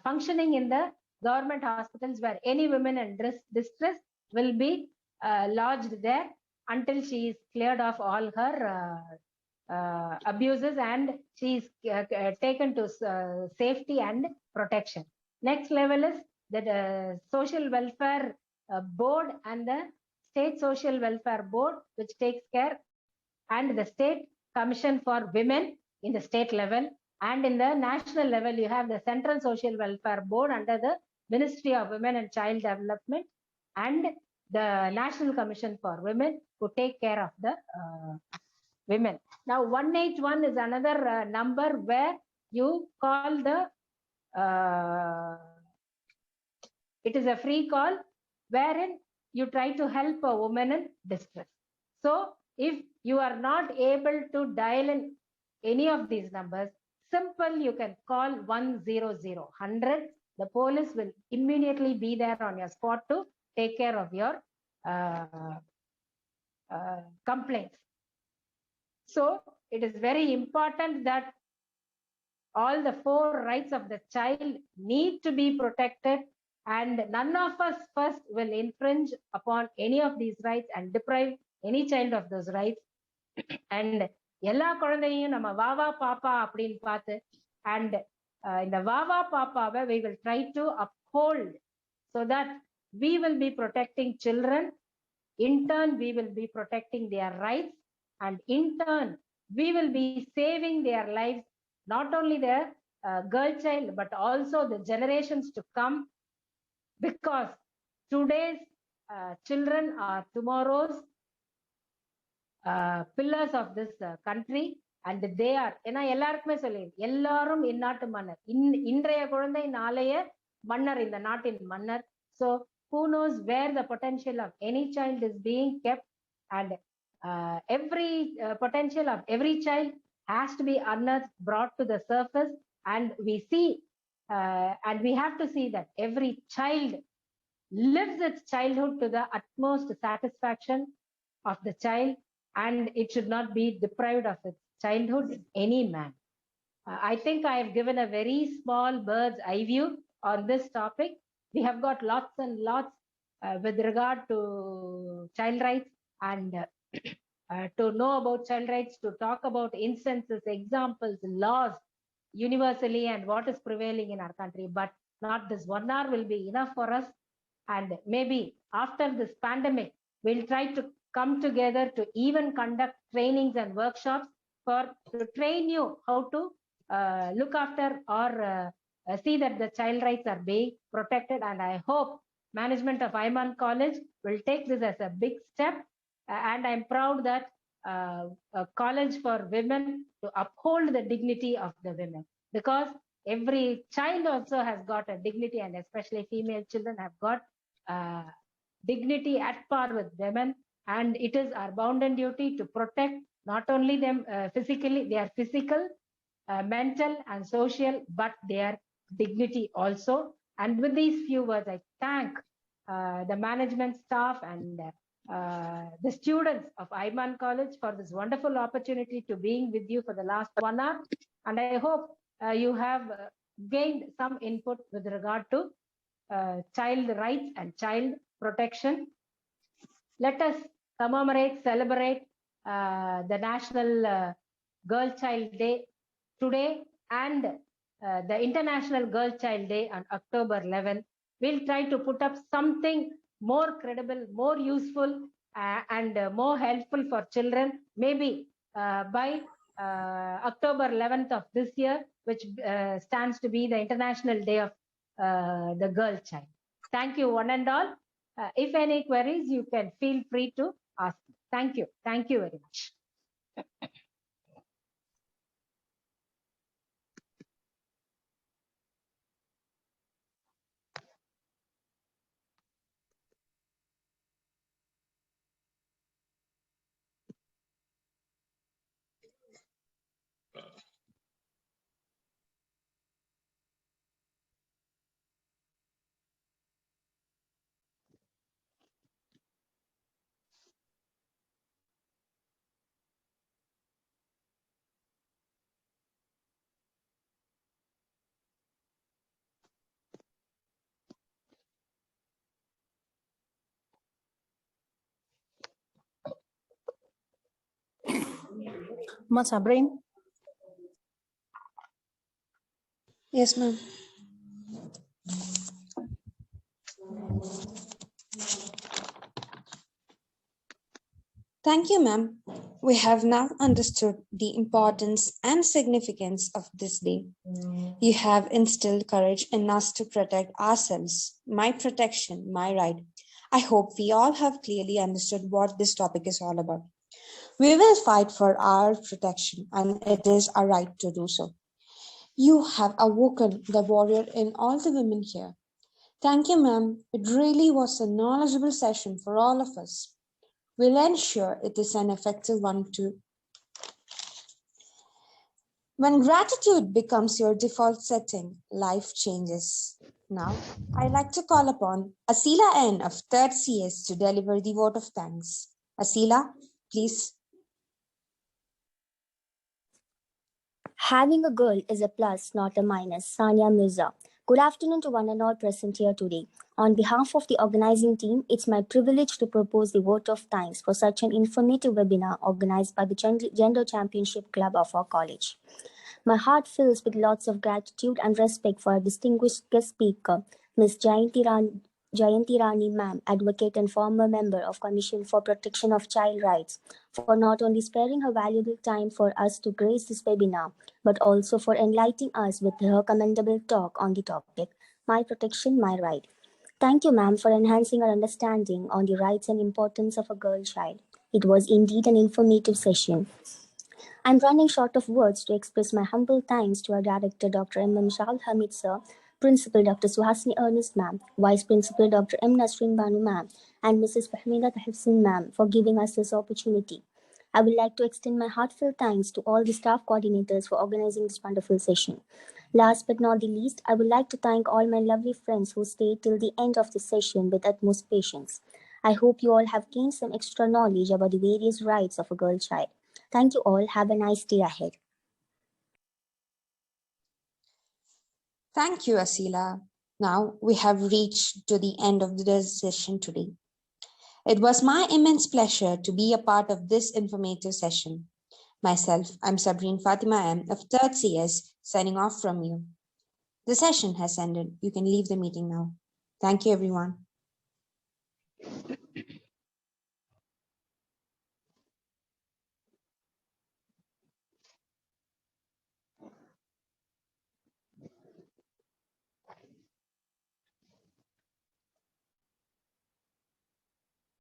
functioning in the government hospitals, where any women in distress will be lodged there until she is cleared of all her abuses and she is taken to safety and protection. Next level is the social welfare board and the state social welfare board, which takes care, and the state commission for women in the state level, and in the national level you have the central social welfare board under the Ministry of Women and Child Development, and the National Commission for Women who take care of the women. Now 181 is another number where you call the it is a free call wherein you try to help a woman in distress. So if you are not able to dial in any of these numbers, simple, you can call 100. The police will immediately be there on your spot to take care of your complaints. So it is very important that all the 4 rights of the child need to be protected, and none of us first will infringe upon any of these rights and deprive any child of those rights. And எல்லா குழந்தையும் நம்ம வாவா பாப்பா அப்படின்னு பார்த்து, and இந்த வாவா பாப்பாவை we will try to uphold so that we will be protecting children. In turn, we will be protecting their rights, and in turn, we will be saving their lives, not only the girl child, but also the generations to come, because today's children are tomorrow's pillars of this country, and they are, ஏன்னா எல்லாருக்குமே சொல்லி எல்லாரும் இந்நாட்டு மன்னர், இன்றைய குழந்தை நாளைய மன்னர், இந்த நாட்டின் மன்னர். So who knows where the potential of any child is being kept, and every potential of every child has to be unearthed, brought to the surface, and we see and we have to see that every child lives its childhood to the utmost satisfaction of the child, and it should not be deprived of its childhood in any man. I think I have given a very small bird's eye view on this topic. We have got lots and lots with regard to child rights, and to know about child rights, to talk about instances, examples, laws universally, and what is prevailing in our country. But not this 1 hour will be enough for us. And maybe after this pandemic, we'll try to come together to even conduct trainings and workshops to train you how to look after or see that the child rights are being protected. And I hope management of Aiman College will take this as a big step. And I'm proud that a college for women to uphold the dignity of the women, because every child also has got a dignity, and especially female children have got dignity at par with women, and it is our bounden duty to protect not only them physically, their physical, mental and social, but their dignity also. And with these few words, I thank the management staff and the students of Aiman College for this wonderful opportunity to being with you for the last 1 hour, and I hope you have gained some input with regard to child rights and child protection. Let us commemorate, celebrate the National Girl Child Day today, and the International Girl Child Day on October 11th. We'll try to put up something more credible, more useful, and more helpful for children, maybe by October 11th of this year, which stands to be the International Day of the Girl Child. Thank you, one and all. If any queries, you can feel free to ask. Thank you. Thank you very much. Sabrin? Yes, ma'am. Thank you, ma'am. We have now understood the importance and significance of this day. You have instilled courage in us to protect ourselves. My protection, my right. I hope we all have clearly understood what this topic is all about. We will fight for our protection, and it is our right to do so. You have awoken the warrior in all the women here. Thank you, ma'am. It really was a knowledgeable session for all of us. We'll ensure it is an effective one too. When gratitude becomes your default setting, life changes. Now, I'd like to call upon Asila N of 3rd CS to deliver the vote of thanks. Asila, please. Having a girl is a plus, not a minus. Sania Mirza. Good afternoon to one and all present here today. On behalf of the organizing team, it's my privilege to propose the vote of thanks for such an informative webinar organized by the Gender Championship Club of our college. My heart fills with lots of gratitude and respect for our distinguished guest speaker, Ms. Jayanti Rani Ma'am, advocate and former member of Commission for Protection of Child Rights, for not only sparing her valuable time for us to grace this webinar, but also for enlightening us with her commendable talk on the topic, My Protection, My Right. Thank you, ma'am, for enhancing our understanding on the rights and importance of a girl child. It was indeed an informative session. I'm running short of words to express my humble thanks to our director, Dr. M. Shahul Hamid sir, Principal Dr. Suhasini Ernest ma'am, Vice Principal Dr. M. Nasrin Banu ma'am, and Mrs. Fahmida Tahsin ma'am for giving us this opportunity. I would like to extend my heartfelt thanks to all the staff coordinators for organizing this wonderful session. Last but not the least, I would like to thank all my lovely friends who stayed till the end of the session with utmost patience. I hope you all have gained some extra knowledge about the various rights of a girl child. Thank you all. Have a nice day ahead. Thank you, Asila. Now we have reached to the end of the session today. It was my immense pleasure to be a part of this informative session. Myself, I'm Sabreen Fatima M of 3rd CS, signing off from you. The session has ended. You can leave the meeting now. Thank you, everyone.